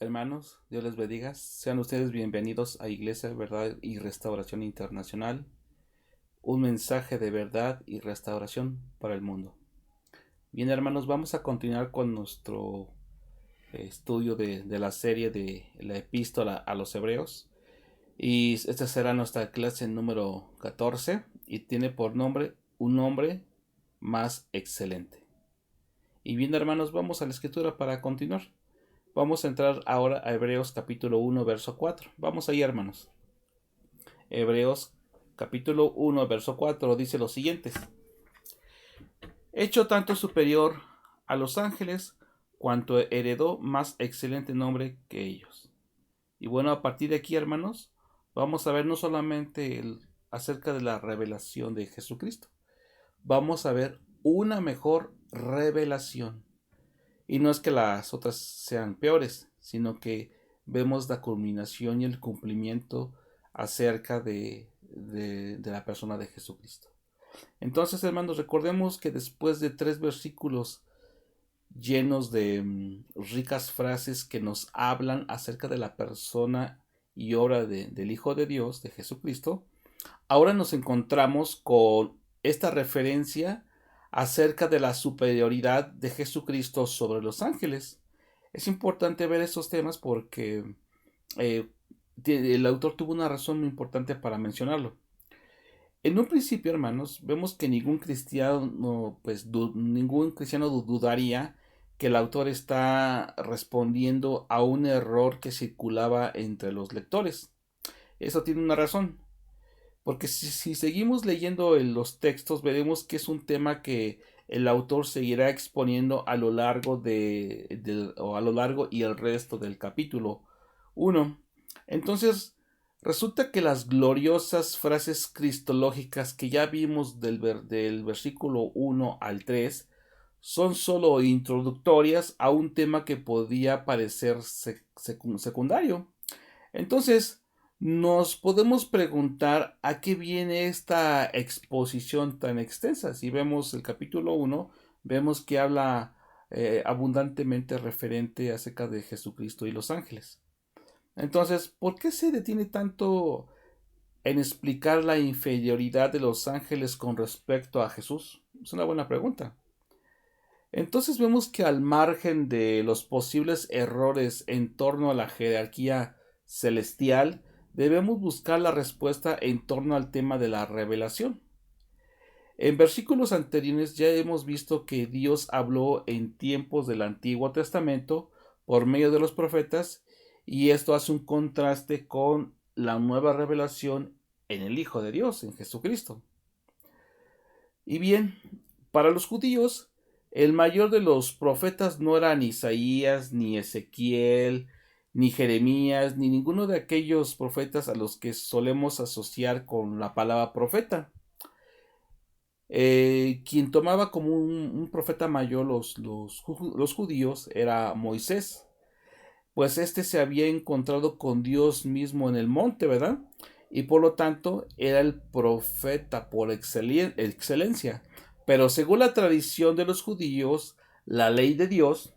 Hermanos, Dios les bendiga. Sean ustedes bienvenidos a Iglesia, Verdad y Restauración Internacional, un mensaje de verdad y restauración para el mundo. Bien, hermanos, vamos a continuar con nuestro estudio de la serie de la epístola a los Hebreos. Y esta será nuestra clase número 14 y tiene por nombre un nombre más excelente. Y bien, hermanos, vamos a la escritura para continuar. Vamos a entrar ahora a Hebreos capítulo 1, verso 4. Vamos ahí, hermanos. Hebreos capítulo 1, verso 4 dice lo siguiente: hecho tanto superior a los ángeles, cuanto heredó más excelente nombre que ellos. Y bueno, a partir de aquí, hermanos, vamos a ver no solamente acerca de la revelación de Jesucristo, vamos a ver una mejor revelación. Y no es que las otras sean peores, sino que vemos la culminación y el cumplimiento acerca de la persona de Jesucristo. Entonces, hermanos, recordemos que después de 3 versículos llenos de ricas frases que nos hablan acerca de la persona y obra del Hijo de Dios, de Jesucristo, ahora nos encontramos con esta referencia acerca de la superioridad de Jesucristo sobre los ángeles. Es importante ver estos temas porque eh, el autor tuvo una razón muy importante para mencionarlo. En un principio, hermanos, vemos que ningún cristiano dudaría que el autor está respondiendo a un error que circulaba entre los lectores. Eso tiene una razón. Porque si seguimos leyendo los textos, veremos que es un tema que el autor seguirá exponiendo a lo largo o a lo largo y el resto del capítulo 1. Entonces, resulta que las gloriosas frases cristológicas que ya vimos del versículo 1 al 3 son solo introductorias a un tema que podía parecer secundario. Entonces, nos podemos preguntar a qué viene esta exposición tan extensa. Si vemos el capítulo 1, vemos que habla abundantemente referente acerca de Jesucristo y los ángeles. Entonces, ¿por qué se detiene tanto en explicar la inferioridad de los ángeles con respecto a Jesús? Es una buena pregunta. Entonces vemos que al margen de los posibles errores en torno a la jerarquía celestial, debemos buscar la respuesta en torno al tema de la revelación. En versículos anteriores ya hemos visto que Dios habló en tiempos del Antiguo Testamento por medio de los profetas, y esto hace un contraste con la nueva revelación en el Hijo de Dios, en Jesucristo. Y bien, para los judíos, el mayor de los profetas no era ni Isaías, ni Ezequiel, ni Jeremías, ni ninguno de aquellos profetas a los que solemos asociar con la palabra profeta. Quien tomaba como un profeta mayor los judíos era Moisés, pues éste se había encontrado con Dios mismo en el monte, ¿verdad? Y por lo tanto era el profeta por excelencia. Pero según la tradición de los judíos, la ley de Dios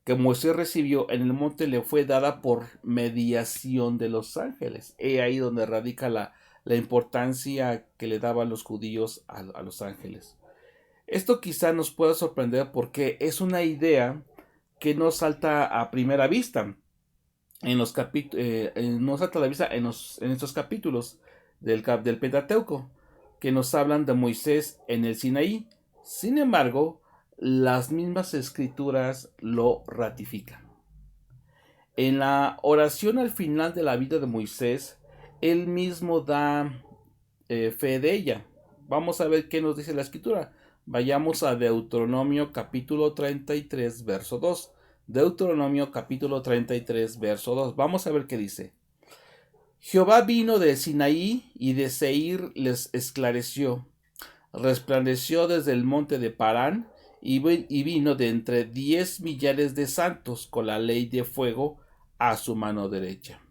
que Moisés recibió en el monte le fue dada por mediación de los ángeles. He ahí donde radica la importancia que le daban los judíos a los ángeles. Esto quizá nos pueda sorprender porque es una idea que no salta a primera vista nos salta a la vista en estos capítulos del Pentateuco, que nos hablan de Moisés en el Sinaí. Sin embargo, las mismas escrituras lo ratifican. En la oración al final de la vida de Moisés, él mismo da fe de ella. Vamos a ver qué nos dice la escritura. Vayamos a Deuteronomio capítulo 33, verso 2. Deuteronomio capítulo 33, verso 2. Vamos a ver qué dice. Jehová vino de Sinaí y de Seir les esclareció. Resplandeció desde el monte de Parán y vino de entre 10 millares de santos con la ley de fuego a su mano derecha.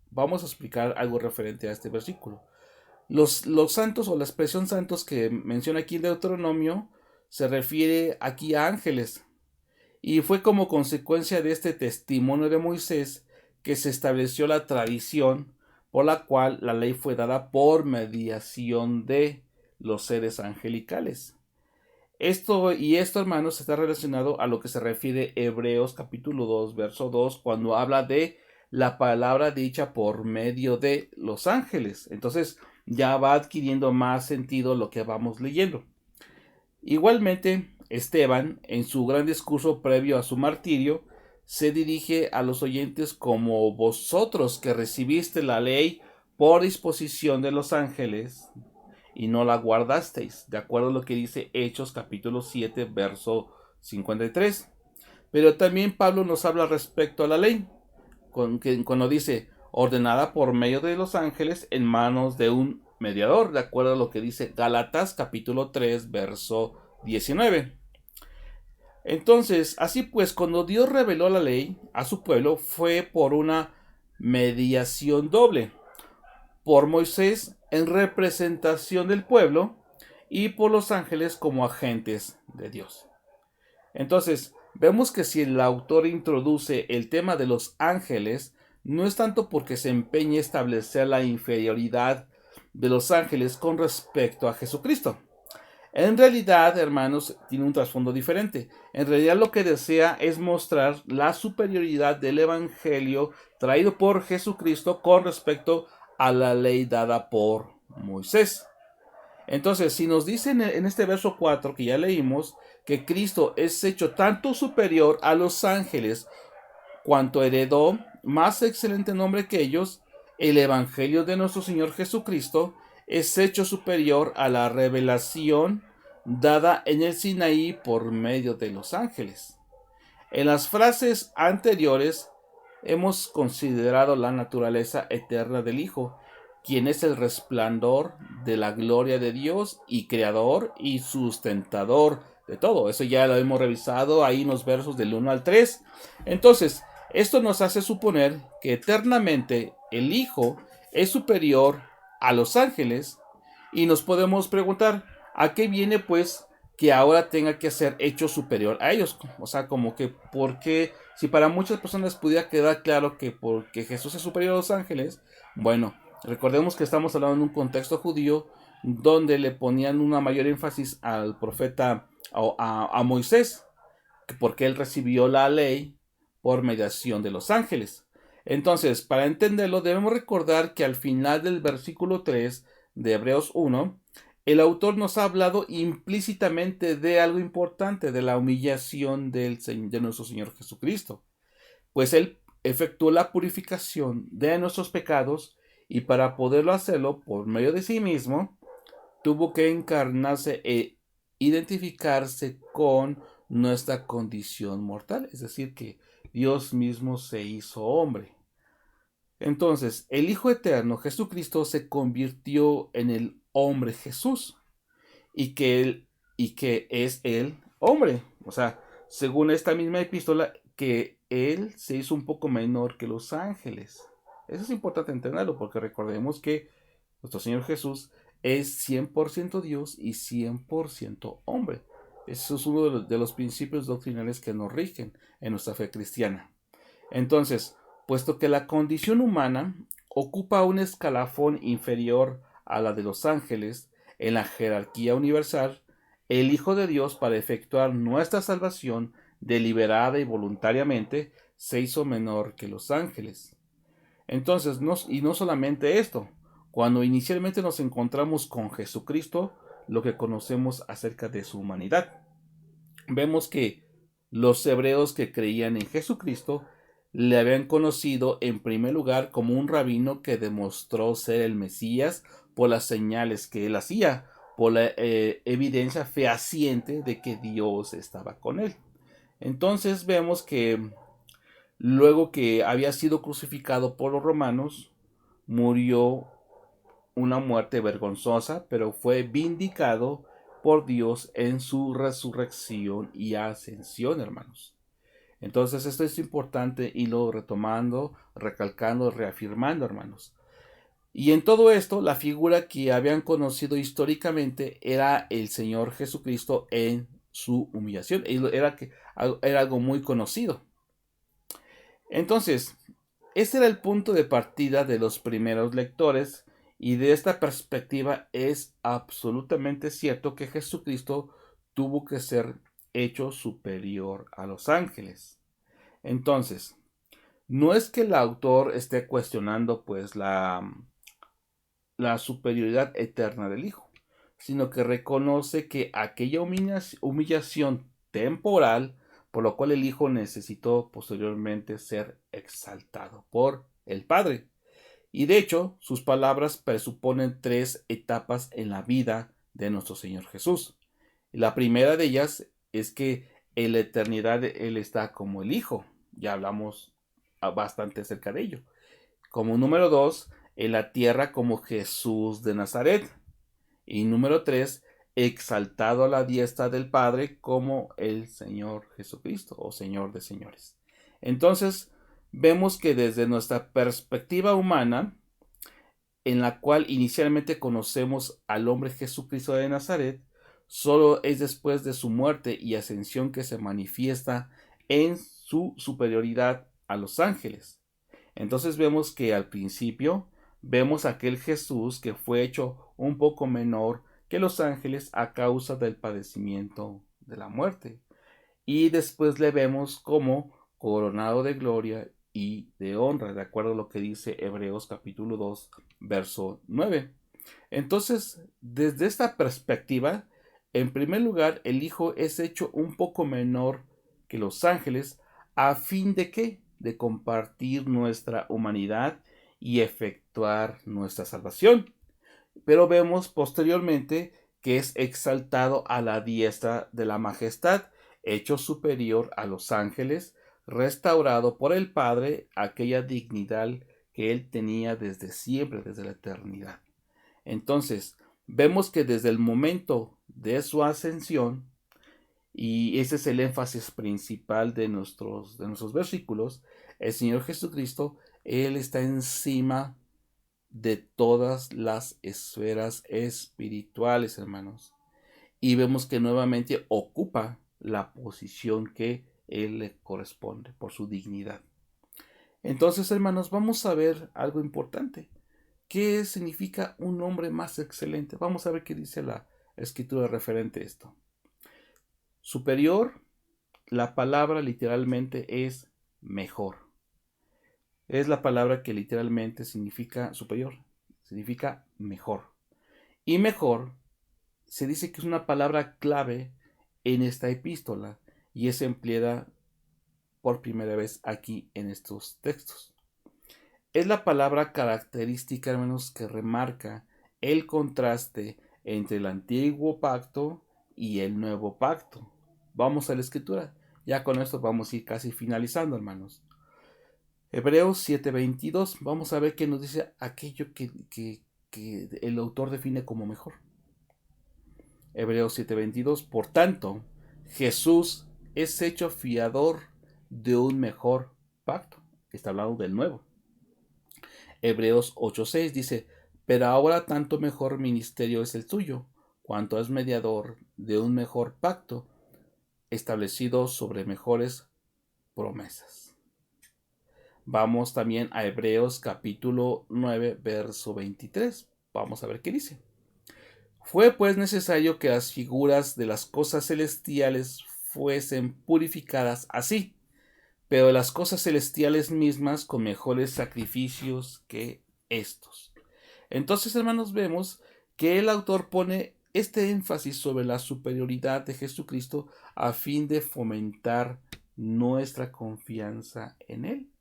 Vamos a explicar algo referente a este versículo. Los santos, o la expresión santos que menciona aquí en Deuteronomio, se refiere aquí a ángeles. Y fue como consecuencia de este testimonio de Moisés que se estableció la tradición por la cual la ley fue dada por mediación de los seres angelicales. Esto, hermanos, está relacionado a lo que se refiere Hebreos capítulo 2, verso 2, cuando habla de la palabra dicha por medio de los ángeles. Entonces ya va adquiriendo más sentido lo que vamos leyendo. Igualmente, Esteban, en su gran discurso previo a su martirio, se dirige a los oyentes como vosotros que recibiste la ley por disposición de los ángeles y no la guardasteis, de acuerdo a lo que dice Hechos capítulo 7, verso 53. Pero también Pablo nos habla respecto a la ley, cuando dice, ordenada por medio de los ángeles en manos de un mediador, de acuerdo a lo que dice Gálatas capítulo 3, verso 19. Entonces, así pues, cuando Dios reveló la ley a su pueblo, fue por una mediación doble, por Moisés en representación del pueblo y por los ángeles como agentes de Dios. Entonces, vemos que si el autor introduce el tema de los ángeles, no es tanto porque se empeñe a establecer la inferioridad de los ángeles con respecto a Jesucristo. En realidad, hermanos, tiene un trasfondo diferente. En realidad lo que desea es mostrar la superioridad del evangelio traído por Jesucristo con respecto a la ley dada por Moisés. Entonces, si nos dicen en este verso 4 que ya leímos, que Cristo es hecho tanto superior a los ángeles cuanto heredó más excelente nombre que ellos, el evangelio de nuestro Señor Jesucristo es hecho superior a la revelación dada en el Sinaí por medio de los ángeles. En las frases anteriores hemos considerado la naturaleza eterna del Hijo, quien es el resplandor de la gloria de Dios y creador y sustentador de todo. Eso ya lo hemos revisado ahí en los versos del 1 al 3. Entonces, esto nos hace suponer que eternamente el Hijo es superior a los ángeles y nos podemos preguntar, ¿a qué viene pues que ahora tenga que ser hecho superior a ellos? O sea, como que, ¿por qué? Si para muchas personas pudiera quedar claro que porque Jesús es superior a los ángeles, bueno, recordemos que estamos hablando en un contexto judío donde le ponían una mayor énfasis al profeta, a Moisés, porque él recibió la ley por mediación de los ángeles. Entonces, para entenderlo, debemos recordar que al final del versículo 3 de Hebreos 1, el autor nos ha hablado implícitamente de algo importante, de la humillación de nuestro Señor Jesucristo. Pues Él efectuó la purificación de nuestros pecados y para poderlo hacerlo por medio de sí mismo, tuvo que encarnarse e identificarse con nuestra condición mortal. Es decir, que Dios mismo se hizo hombre. Entonces, el Hijo Eterno, Jesucristo, se convirtió en el hombre Jesús y que es el hombre. O sea, según esta misma epístola, que Él se hizo un poco menor que los ángeles. Eso es importante entenderlo porque recordemos que nuestro Señor Jesús es 100% Dios y 100% hombre. Eso es uno de los principios doctrinales que nos rigen en nuestra fe cristiana. Entonces, puesto que la condición humana ocupa un escalafón inferior a la de los ángeles en la jerarquía universal, el Hijo de Dios, para efectuar nuestra salvación deliberada y voluntariamente, se hizo menor que los ángeles. Entonces, no solamente esto, cuando inicialmente nos encontramos con Jesucristo, lo que conocemos acerca de su humanidad, vemos que los hebreos que creían en Jesucristo le habían conocido en primer lugar como un rabino que demostró ser el Mesías por las señales que él hacía, por la evidencia fehaciente de que Dios estaba con él. Entonces vemos que luego que había sido crucificado por los romanos, murió una muerte vergonzosa, pero fue vindicado por Dios en su resurrección y ascensión, hermanos. Entonces esto es importante irlo retomando, recalcando, reafirmando, hermanos. Y en todo esto, la figura que habían conocido históricamente era el Señor Jesucristo en su humillación. Era algo muy conocido. Entonces, este era el punto de partida de los primeros lectores, y de esta perspectiva es absolutamente cierto que Jesucristo tuvo que ser hecho superior a los ángeles. Entonces, no es que el autor esté cuestionando pues la superioridad eterna del Hijo, sino que reconoce que aquella humillación temporal, por lo cual el Hijo necesitó posteriormente ser exaltado por el Padre. Y de hecho, sus palabras presuponen tres etapas en la vida de nuestro Señor Jesús. La primera de ellas es que en la eternidad Él está como el Hijo. Ya hablamos bastante acerca de ello. Como número dos, en la tierra como Jesús de Nazaret. Y número tres, exaltado a la diestra del Padre como el Señor Jesucristo o Señor de señores. Entonces, vemos que desde nuestra perspectiva humana, en la cual inicialmente conocemos al hombre Jesucristo de Nazaret, solo es después de su muerte y ascensión que se manifiesta en su superioridad a los ángeles. Entonces vemos que al principio vemos aquel Jesús que fue hecho un poco menor que los ángeles a causa del padecimiento de la muerte. Y después le vemos como coronado de gloria y de honra, de acuerdo a lo que dice Hebreos capítulo 2, verso 9. Entonces, desde esta perspectiva, en primer lugar, el Hijo es hecho un poco menor que los ángeles, a fin de ¿qué? De compartir nuestra humanidad y efectuar nuestra salvación. Pero vemos posteriormente que es exaltado a la diestra de la majestad, hecho superior a los ángeles, restaurado por el Padre aquella dignidad que él tenía desde siempre, desde la eternidad. Entonces, vemos que desde el momento de su ascensión, y ese es el énfasis principal de nuestros versículos, el Señor Jesucristo, Él está encima de todas las esferas espirituales, hermanos. Y vemos que nuevamente ocupa la posición que Él le corresponde por su dignidad. Entonces, hermanos, vamos a ver algo importante. ¿Qué significa un hombre más excelente? Vamos a ver qué dice la escritura referente a esto. Superior, la palabra literalmente es mejor. Es la palabra que literalmente significa superior, significa mejor. Y mejor se dice que es una palabra clave en esta epístola y es empleada por primera vez aquí en estos textos. Es la palabra característica, hermanos, que remarca el contraste entre el antiguo pacto y el nuevo pacto. Vamos a la escritura. Ya con esto vamos a ir casi finalizando, hermanos. Hebreos 7:22. Vamos a ver qué nos dice aquello que el autor define como mejor. Hebreos 7:22. Por tanto, Jesús es hecho fiador de un mejor pacto. Está hablando del nuevo. Hebreos 8:6 dice, pero ahora tanto mejor ministerio es el tuyo, cuanto es mediador de un mejor pacto, establecido sobre mejores promesas. Vamos también a Hebreos capítulo 9, verso 23. Vamos a ver qué dice. Fue pues necesario que las figuras de las cosas celestiales fuesen purificadas así, pero las cosas celestiales mismas con mejores sacrificios que estos. Entonces, hermanos, vemos que el autor pone este énfasis sobre la superioridad de Jesucristo a fin de fomentar nuestra confianza en Él.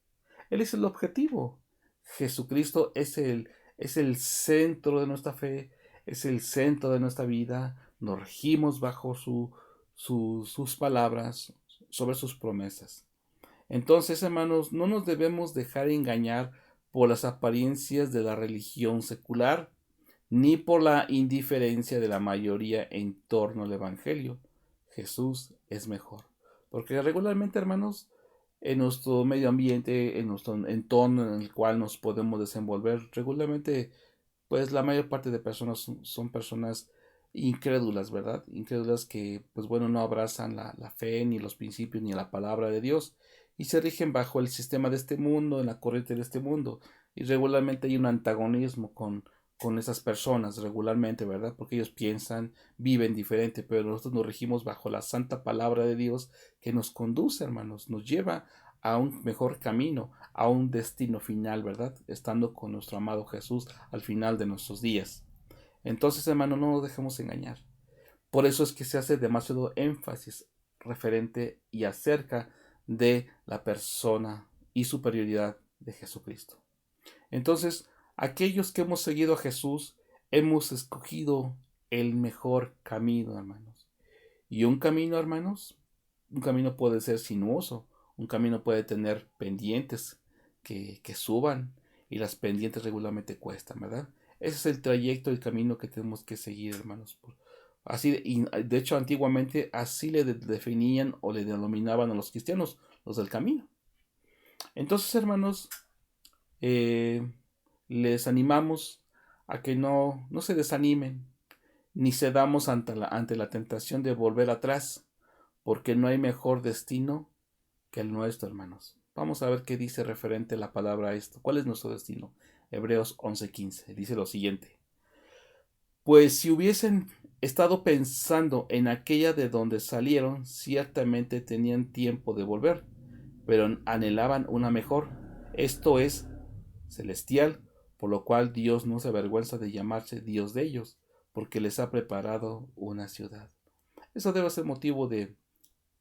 Él es el objetivo. Jesucristo es el centro de nuestra fe, es el centro de nuestra vida. Nos regimos bajo sus palabras, sobre sus promesas. Entonces, hermanos, no nos debemos dejar engañar por las apariencias de la religión secular, ni por la indiferencia de la mayoría en torno al Evangelio. Jesús es mejor. Porque regularmente, hermanos, en nuestro medio ambiente, en nuestro entorno en el cual nos podemos desenvolver, regularmente, pues la mayor parte de personas son personas incrédulas, ¿verdad? Incrédulas que, pues bueno, no abrazan la fe, ni los principios, ni la palabra de Dios, y se rigen bajo el sistema de este mundo, en la corriente de este mundo, y regularmente hay un antagonismo con esas personas, regularmente, ¿verdad? Porque ellos piensan, viven diferente, pero nosotros nos regimos bajo la santa palabra de Dios que nos conduce, hermanos, nos lleva a un mejor camino, a un destino final, ¿verdad? Estando con nuestro amado Jesús al final de nuestros días. Entonces, hermano, no nos dejemos engañar. Por eso es que se hace demasiado énfasis referente y acerca de la persona y superioridad de Jesucristo. Entonces, aquellos que hemos seguido a Jesús, hemos escogido el mejor camino, hermanos. Y un camino, hermanos, un camino puede ser sinuoso, un camino puede tener pendientes que suban, y las pendientes regularmente cuestan, ¿verdad? Ese es el trayecto, el camino que tenemos que seguir, hermanos. Así, y de hecho, antiguamente así le definían o le denominaban a los cristianos, los del camino. Entonces, hermanos, eh, les animamos a que no se desanimen, ni cedamos ante la tentación de volver atrás, porque no hay mejor destino que el nuestro, hermanos. Vamos a ver qué dice referente la palabra a esto. ¿Cuál es nuestro destino? Hebreos 11:15 dice lo siguiente: pues si hubiesen estado pensando en aquella de donde salieron, ciertamente tenían tiempo de volver, pero anhelaban una mejor, esto es, celestial, por lo cual Dios no se avergüenza de llamarse Dios de ellos, porque les ha preparado una ciudad. Eso debe ser motivo de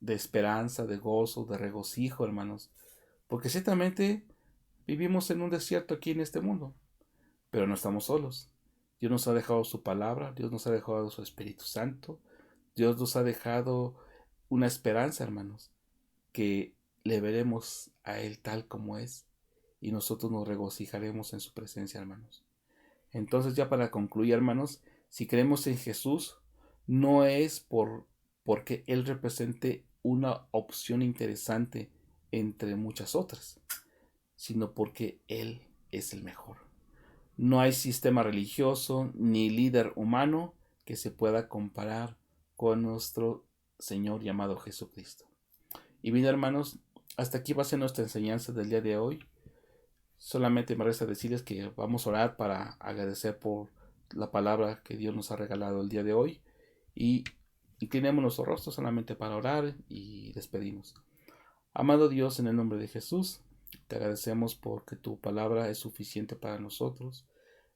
esperanza, de gozo, de regocijo, hermanos, porque ciertamente vivimos en un desierto aquí en este mundo, pero no estamos solos. Dios nos ha dejado su palabra, Dios nos ha dejado su Espíritu Santo, Dios nos ha dejado una esperanza, hermanos, que le veremos a Él tal como es, y nosotros nos regocijaremos en su presencia, hermanos. Entonces, ya para concluir, hermanos, si creemos en Jesús, no es porque Él represente una opción interesante entre muchas otras, sino porque Él es el mejor. No hay sistema religioso ni líder humano que se pueda comparar con nuestro Señor llamado Jesucristo. Y bien, hermanos, hasta aquí va a ser nuestra enseñanza del día de hoy. Solamente me resta decirles que vamos a orar para agradecer por la palabra que Dios nos ha regalado el día de hoy. Y inclinemos nuestro rostro solamente para orar y despedirnos. Amado Dios, en el nombre de Jesús, te agradecemos porque tu palabra es suficiente para nosotros.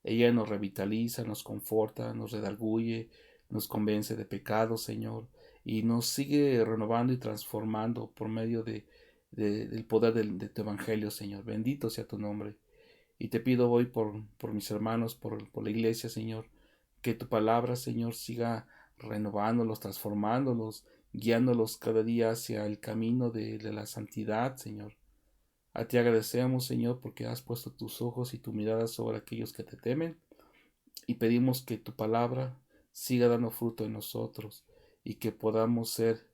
Ella nos revitaliza, nos conforta, nos redarguye, nos convence de pecado, Señor, y nos sigue renovando y transformando por medio del poder de tu Evangelio, Señor. Bendito sea tu nombre. Y te pido hoy por mis hermanos, por la iglesia, Señor, que tu palabra, Señor, siga renovándolos, transformándolos, guiándolos cada día hacia el camino de la santidad, Señor. A ti agradecemos, Señor, porque has puesto tus ojos y tu mirada sobre aquellos que te temen, y pedimos que tu palabra siga dando fruto en nosotros y que podamos ser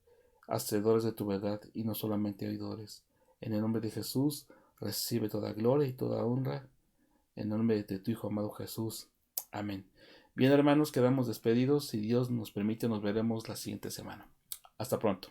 hacedores de tu verdad y no solamente oidores. En el nombre de Jesús, recibe toda gloria y toda honra. En el nombre de tu Hijo amado Jesús. Amén. Bien, hermanos, quedamos despedidos. Si Dios nos permite, nos veremos la siguiente semana. Hasta pronto.